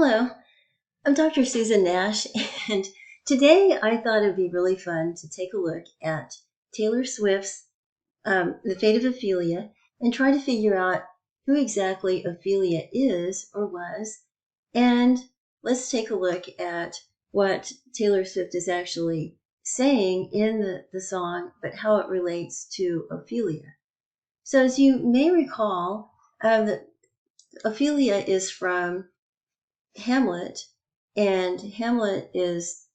Hello, I'm Dr. Susan Nash, and today I thought it would be really fun to take a look at Taylor Swift's The Fate of Ophelia and try to figure out who exactly Ophelia is or was. And let's take a look at what Taylor Swift is actually saying in the song, but how it relates to Ophelia. So as you may recall, Ophelia is from Hamlet, and Hamlet was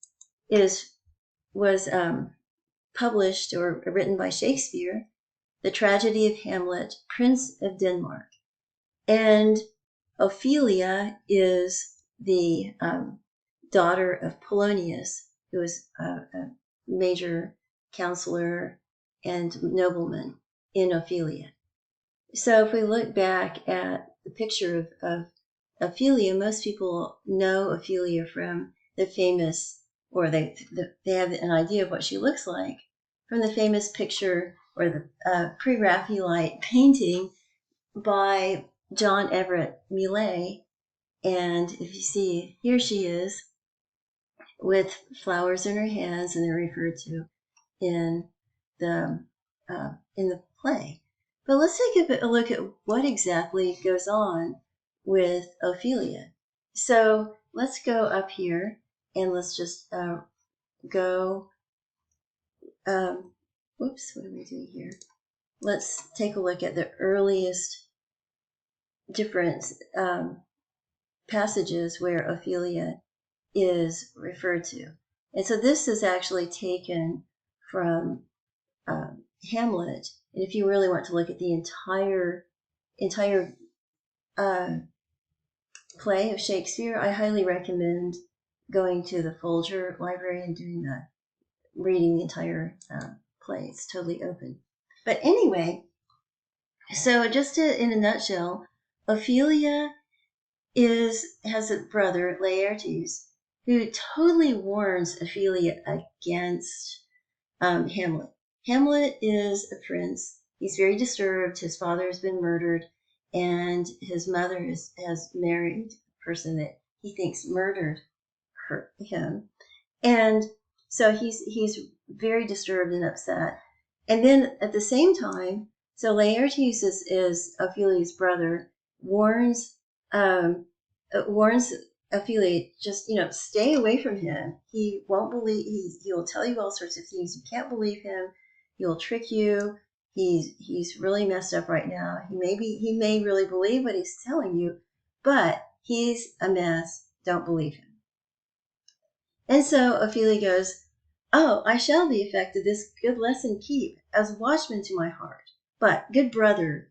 published or written by Shakespeare, the tragedy of Hamlet, Prince of Denmark, and Ophelia is the daughter of Polonius, who was a major counselor and nobleman in Ophelia. So if we look back at the picture of Ophelia, most people know Ophelia from the famous, or they have an idea of what she looks like from the famous picture or the PreRaphaelite painting by John Everett Millais. And if you see, here she is with flowers in her hands, and they're referred to in the play. But let's take a look at what exactly goes on with Ophelia. So let's go up here and let's just go. Whoops, what are we doing here? Let's take a look at the earliest different passages where Ophelia is referred to. And so this is actually taken from Hamlet. And if you really want to look at the entire play of Shakespeare, I highly recommend going to the Folger Library and reading the entire play. It's totally open. But anyway, so just in a nutshell, Ophelia has a brother, Laertes, who totally warns Ophelia against Hamlet. Hamlet is a prince. He's very disturbed. His father has been murdered, and his mother has married a person that he thinks murdered him. And so he's very disturbed and upset. And then at the same time, so Laertes is Ophelia's brother, warns Ophelia, just, stay away from him. He won't believe, he will tell you all sorts of things. You can't believe him. He'll trick you. He's really messed up right now. He may really believe what he's telling you, but he's a mess. Don't believe him. And so Ophelia goes, "Oh, I shall the effect of this good lesson keep, as watchman to my heart. But, good brother,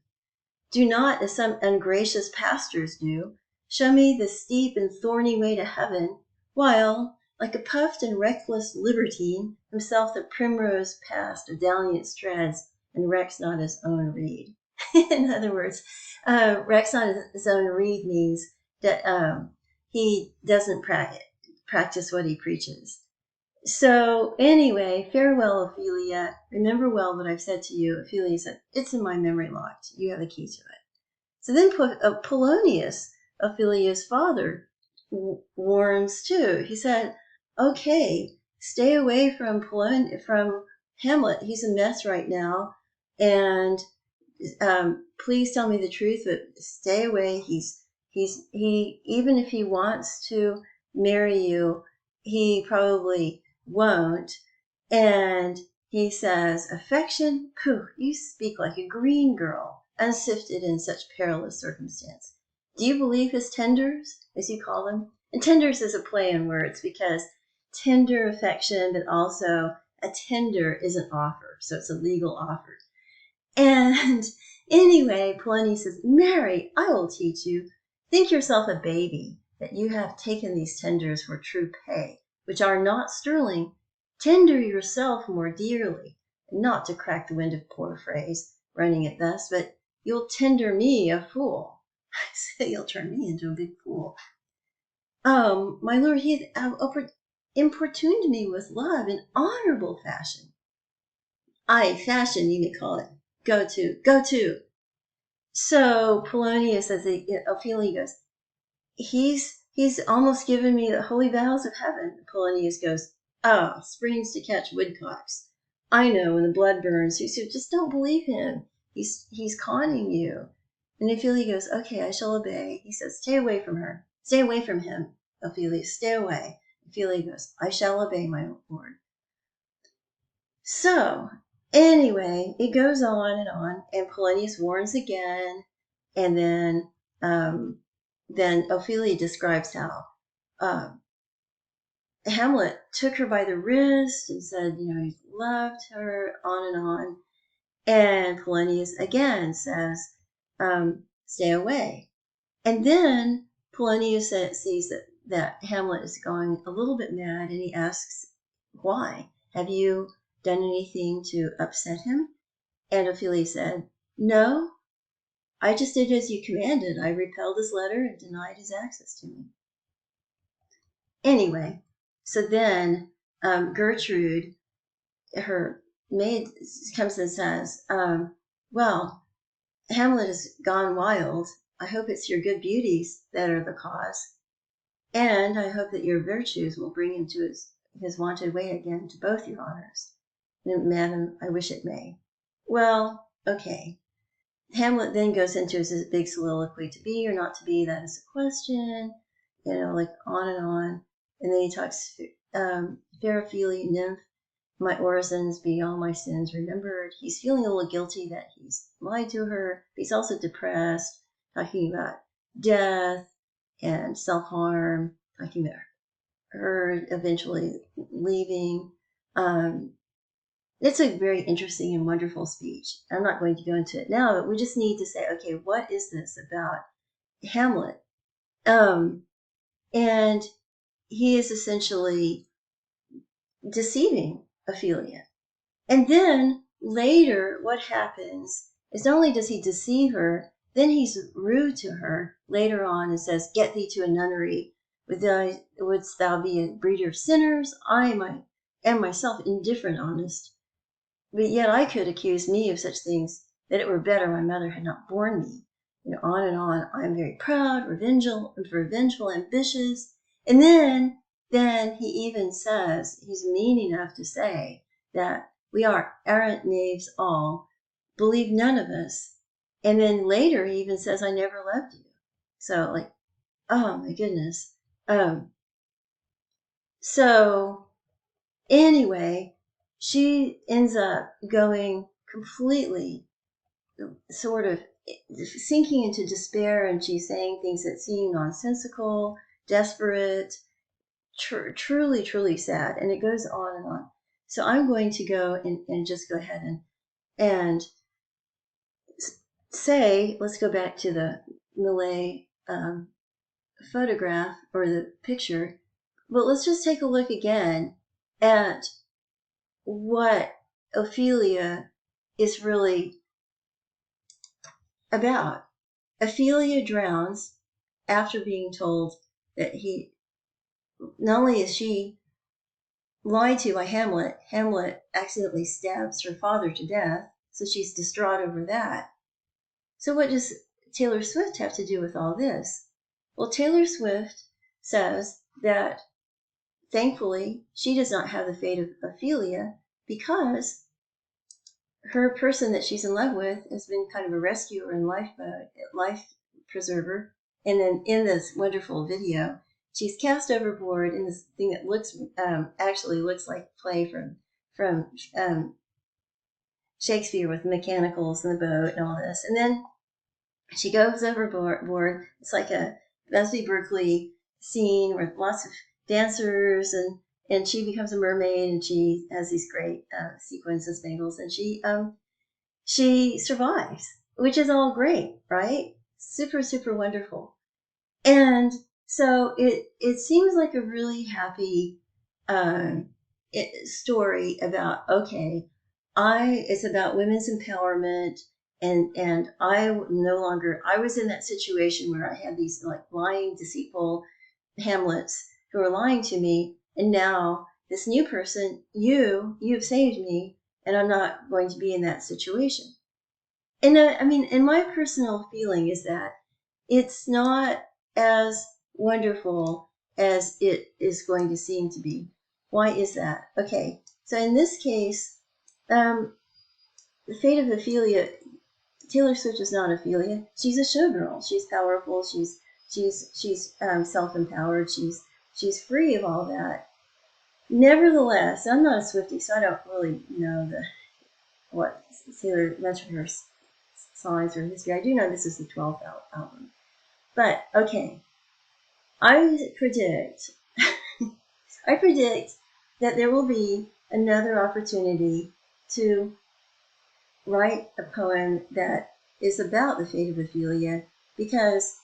do not, as some ungracious pastors do, show me the steep and thorny way to heaven, while, like a puffed and reckless libertine, himself the primrose past of dalliance treads, and recks not his own reed." In other words, recks not his own reed means that he doesn't practice what he preaches. So anyway, farewell, Ophelia. Remember well what I've said to you. Ophelia said, "It's in my memory locked. You have the key to it." So then Polonius, Ophelia's father, warns too. He said, "Okay, stay away from Hamlet. He's a mess right now, and please tell me the truth. But stay away. He even if he wants to marry you, he probably won't." And he says, "Affection? Pooh, you speak like a green girl, unsifted in such perilous circumstance. Do you believe his tenders, as you call them?" And tenders is a play on words because tender affection, but also a tender is an offer, so it's a legal offer. And anyway, Polonius says, "Marry, I will teach you. Think yourself a baby, that you have taken these tenders for true pay, which are not sterling. Tender yourself more dearly, not to crack the wind of poor phrase, running it thus, but you'll tender me a fool." So you'll turn me into a big fool. My lord, he had importuned me with love in honorable fashion. Aye, fashion, you may call it. Go to. So Polonius, as Ophelia goes, he's He's almost given me the holy vows of heaven. Polonius goes, ah, springs to catch woodcocks. I know when the blood burns. He said, just don't believe him. He's conning you. And Ophelia goes, okay, I shall obey. He says, stay away from her. Stay away from him. Ophelia, stay away. Ophelia goes, I shall obey, my lord. So, anyway, it goes on, and Polonius warns again, and then Ophelia describes how Hamlet took her by the wrist and said, he loved her, on. And Polonius again says, stay away. And then Polonius sees that Hamlet is going a little bit mad, and he asks, why? Have you done anything to upset him? And Ophelia said, no, I just did as you commanded. I repelled his letter and denied his access to me. Anyway, so then Gertrude, her maid, comes and says, well, Hamlet has gone wild. I hope it's your good beauties that are the cause. And I hope that your virtues will bring him to his wonted way again, to both your honors. And, madam, I wish it may. Well, okay. Hamlet then goes into his big soliloquy, to be or not to be, that is a question, like on and on. And then he talks, fair Ophelia, nymph, my orisons be all my sins remembered. He's feeling a little guilty that he's lied to her, but he's also depressed, talking about death and self-harm, talking about her eventually leaving. It's a very interesting and wonderful speech. I'm not going to go into it now, but we just need to say, okay, what is this about Hamlet? And he is essentially deceiving Ophelia. And then later, what happens is not only does he deceive her, then he's rude to her later on and says, get thee to a nunnery. Wouldst thou be a breeder of sinners? I am myself indifferent honest. But yet I could accuse me of such things, that it were better my mother had not borne me. On and on. I am very proud, revengeful, ambitious. And then he even says, he's mean enough to say that we are errant knaves all, believe none of us. And then later he even says, I never loved you. So oh my goodness. So anyway, she ends up going completely sort of sinking into despair, and she's saying things that seem nonsensical, desperate, truly, truly sad, and it goes on and on. So I'm going to go and just go ahead and say, let's go back to the Millais photograph or the picture, but let's just take a look again at what Ophelia is really about. Ophelia drowns after being told that not only is she lied to by Hamlet, Hamlet accidentally stabs her father to death, so she's distraught over that. So what does Taylor Swift have to do with all this? Well, Taylor Swift says that thankfully she does not have the fate of Ophelia, because her person that she's in love with has been kind of a rescuer and life preserver. And then in this wonderful video, she's cast overboard in this thing that actually looks like a play from Shakespeare, with mechanicals in the boat and all this. And then she goes overboard. It's like a Busby Berkeley scene with lots of dancers, and she becomes a mermaid, and she has these great sequins and spangles, and she survives, which is all great, right? Super, super wonderful. And so it seems like a really happy story about, okay, it's about women's empowerment, and I was in that situation where I had these lying, deceitful Hamlets who are lying to me, and now this new person, you've saved me, and I'm not going to be in that situation. And and my personal feeling is that it's not as wonderful as it is going to seem to be. Why is that? Okay, so in this case, the Fate of Ophelia, Taylor Swift is not Ophelia. She's a showgirl. She's powerful. She's self-empowered. She's free of all that. Nevertheless, I'm not a Swiftie, so I don't really know what Taylor mentioned her songs or history. I do know this is the 12th album. But okay, I predict that there will be another opportunity to write a poem that is about the Fate of Ophelia, because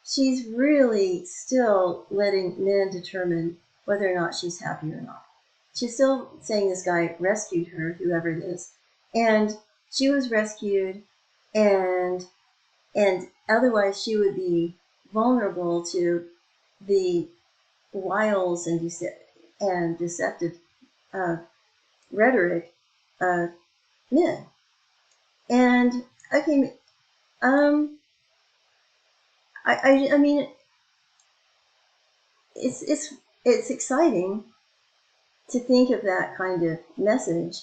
she's really still letting men determine whether or not she's happy or not. She's still saying this guy rescued her, whoever it is, and she was rescued, and otherwise she would be vulnerable to the wiles and deceptive rhetoric of men. And okay, I mean, it's exciting to think of that kind of message.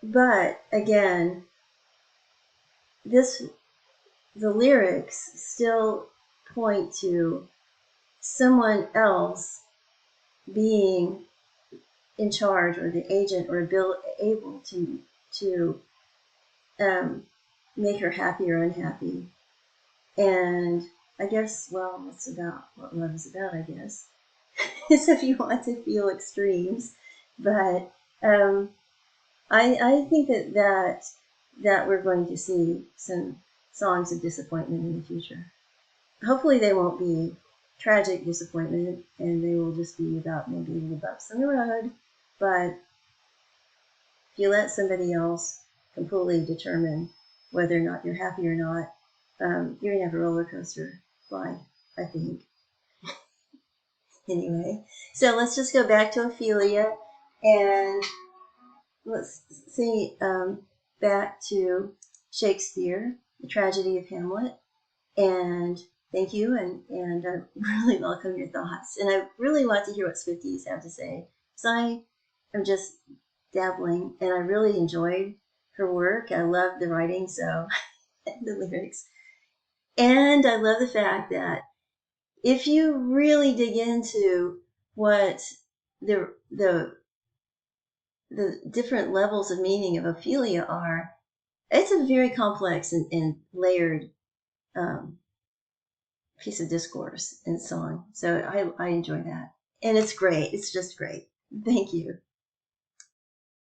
But again, the lyrics still point to someone else being in charge, or the agent, or able to make her happy or unhappy. And I guess, well, it's about what love is about, I guess. So if you want to feel extremes, but I think that we're going to see some songs of disappointment in the future. Hopefully they won't be tragic disappointment, and they will just be about maybe little bumps in the road. But if you let somebody else completely determine whether or not you're happy or not, you're gonna have a roller coaster ride, I think. Anyway, so let's just go back to Ophelia, and let's see back to Shakespeare, the tragedy of Hamlet. And thank you, and I really welcome your thoughts. And I really want to hear what Swifties have to say, because I am just dabbling, and I really enjoyed her work. I love the writing, so the lyrics. And I love the fact that if you really dig into what the different levels of meaning of Ophelia are, it's a very complex and layered piece of discourse and song. So I enjoy that. And it's great. It's just great. Thank you.